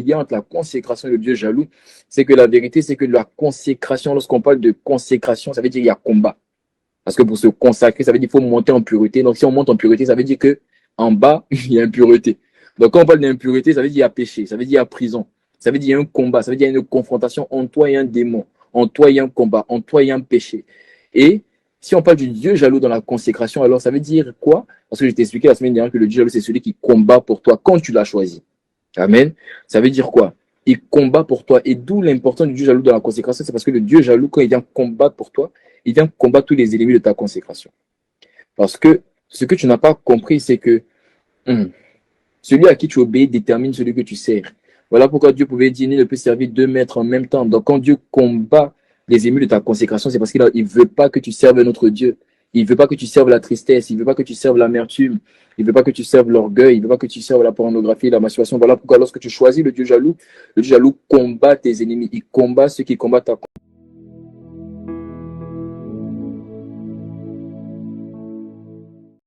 y a entre la consécration et le Dieu jaloux, c'est que la vérité, c'est que la consécration, lorsqu'on parle de consécration, ça veut dire qu'il y a combat. Parce que pour se consacrer, ça veut dire qu'il faut monter en pureté. Donc si on monte en pureté, ça veut dire que en bas, il y a impureté. Donc quand on parle d'impureté, ça veut dire qu'il y a péché, ça veut dire qu'il y a prison, ça veut dire qu'il y a un combat, ça veut dire qu'il y a une confrontation entre toi et un démon, entre toi et un combat, entre toi et un péché. Et si on parle du Dieu jaloux dans la consécration, alors ça veut dire quoi? Parce que je t'ai expliqué la semaine dernière que le Dieu jaloux, c'est celui qui combat pour toi quand tu l'as choisi. Amen. Ça veut dire quoi? Il combat pour toi. Et d'où l'importance du Dieu jaloux dans la consécration, c'est parce que le Dieu jaloux, quand il vient combattre pour toi, il vient combattre tous les ennemis de ta consécration. Parce que ce que tu n'as pas compris, c'est que celui à qui tu obéis détermine celui que tu sers. Voilà pourquoi Dieu pouvait dire, nul ne peut servir deux maîtres en même temps. Donc quand Dieu combat les ennemis de ta consécration, c'est parce qu'il ne veut pas que tu serves un autre Dieu. Il ne veut pas que tu serves la tristesse, il ne veut pas que tu serves l'amertume, il ne veut pas que tu serves l'orgueil, il ne veut pas que tu serves la pornographie, la masturbation. Voilà pourquoi lorsque tu choisis le Dieu jaloux combat tes ennemis, il combat ceux qui combattent ta